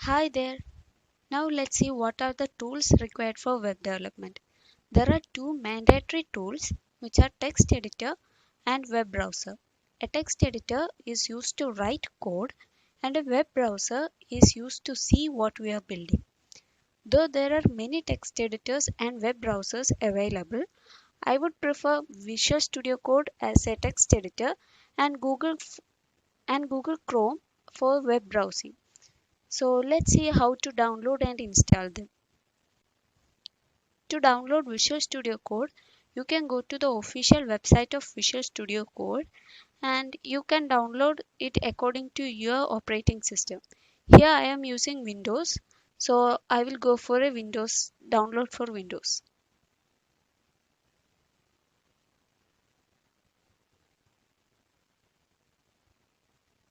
Hi there. Now let's see what are the tools required for web development. There are two mandatory tools which are text editor and web browser. A text editor is used to write code and a web browser is used to see what we are building. Though there are many text editors and web browsers available, I would prefer Visual Studio Code as a text editor and Google Chrome for web browsing. So let's see how to download and install them. To download Visual Studio Code, you can go to the official website of Visual Studio Code and you can download it according to your operating system. Here I am using Windows, so I will go for a Windows download for Windows.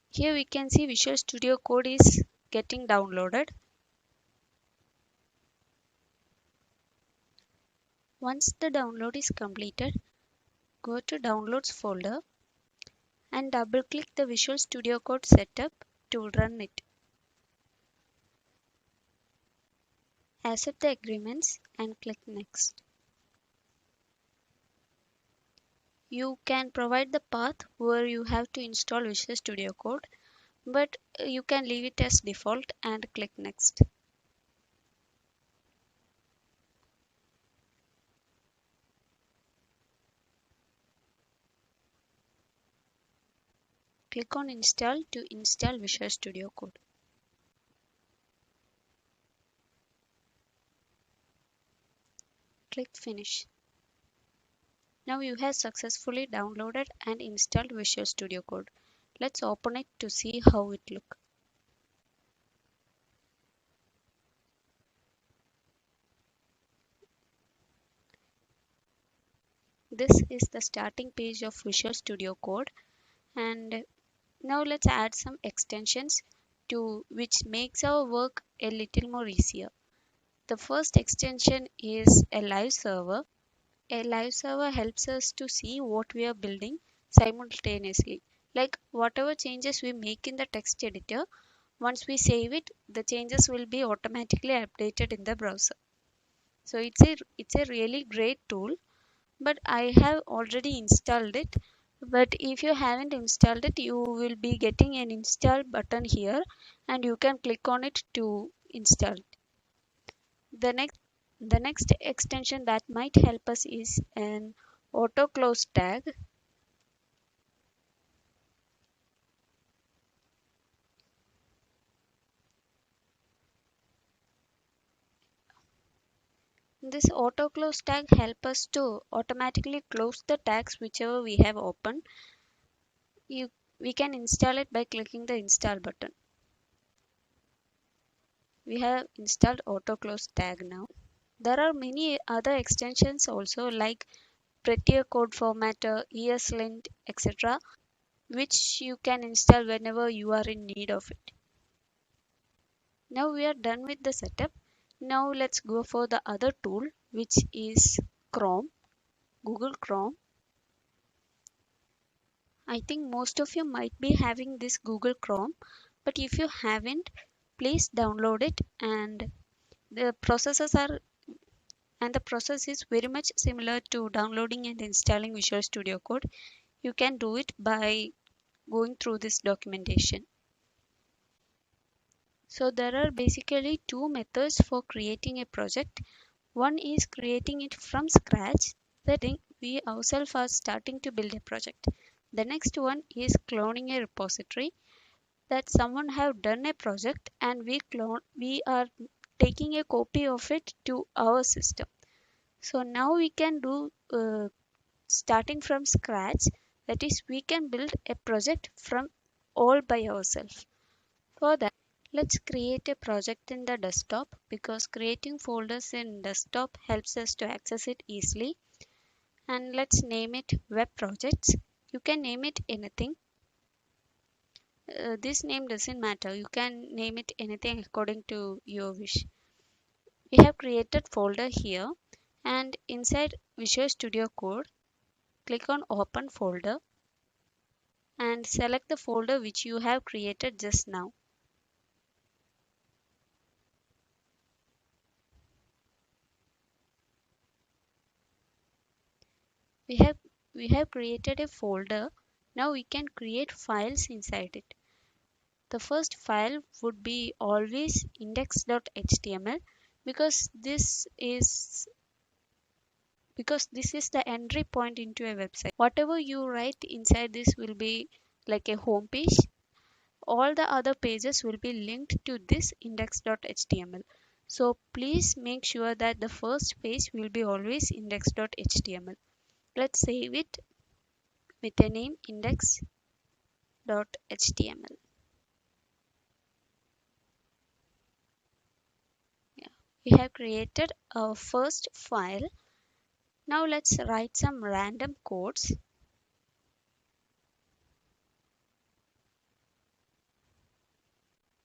Here we can see Visual Studio Code is getting downloaded. Once the download is completed, go to Downloads folder and double click the Visual Studio Code setup to run it. Accept the agreements and click Next. You can provide the path where you have to install Visual Studio Code, but you can leave it as default and click Next. Click on Install to install Visual Studio Code. Click Finish. Now you have successfully downloaded and installed Visual Studio Code. Let's open it to see how it looks. This is the starting page of Visual Studio Code, and now let's add some extensions to which makes our work a little more easier. The first extension is a live server. A live server helps us to see what we are building simultaneously. Like whatever changes we make in the text editor, once we save it, the changes will be automatically updated in the browser. So it's a really great tool, but I have already installed it. But if you haven't installed it, you will be getting an install button here and you can click on it to install. The next the next extension that might help us is an auto close tag. This auto close tag help us to automatically close the tags whichever we have opened. You we can install it by clicking the install button. We have installed auto close tag now. There are many other extensions also like Prettier Code Formatter, ESLint, etc., which you can install whenever you are in need of it. Now we are done with the setup. Now let's go for the other tool, which is Chrome, Google Chrome. I think most of you might be having this Google Chrome, but if you haven't, please download it the processes are the process is very much similar to downloading and installing Visual Studio Code. You can do it by going through this documentation. So there are basically two methods for creating a project. One is creating it from scratch, that we ourselves are starting to build a project. The next one is cloning a repository, that someone have done a project and we are taking a copy of it to our system. So now we can do starting from scratch, that is we can build a project from all by ourselves. For that, let's create a project in the desktop because creating folders in desktop helps us to access it easily. And let's name it web projects. You can name it anything. This name doesn't matter. You can name it anything according to your wish. We have created folder here, and inside Visual Studio Code, click on open folder and select the folder which you have created just now. We have we have created a folder. Now we can create files inside it. The first file would be always index.html because this is the entry point into a website. Whatever you write inside this will be like a home page. All the other pages will be linked to this index.html. So please make sure that the first page will be always index.html. Let's save it with a name index.html. Yeah. We have created our first file. Now let's write some random codes.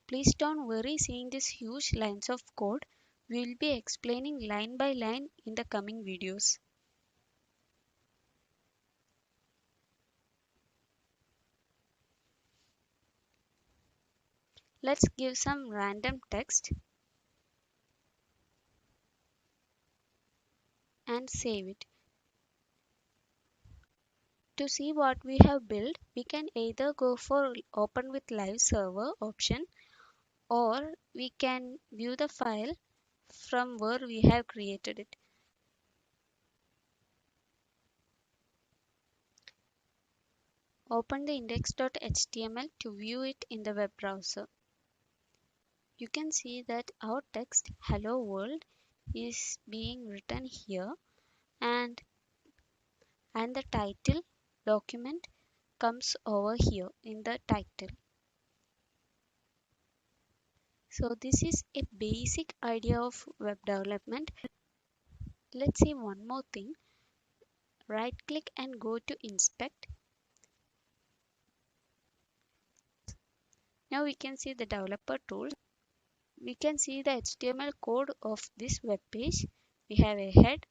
Please don't worry seeing these huge lines of code. We will be explaining line by line in the coming videos. Let's give some random text and save it. To see what we have built, we can either go for open with live server option, or we can view the file from where we have created it. Open the index.html to view it in the web browser. You can see that our text hello world is being written here, and the title document comes over here in the title. So this is a basic idea of web development. Let's see one more thing. Right click and go to inspect. Now we can see the developer tools. We can see the HTML code of this web page. We have a head,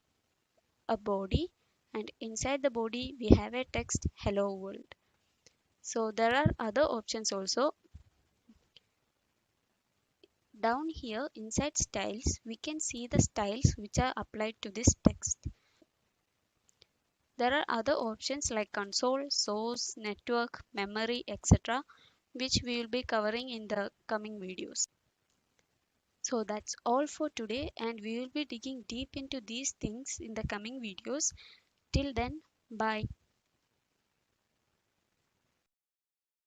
a body, and inside the body we have a text hello world. So there are other options also. Down here inside styles, we can see the styles which are applied to this text. There are other options like console, source, network, memory, etc., which we will be covering in the coming videos. So that's all for today, and we will be digging deep into these things in the coming videos. Till then, bye.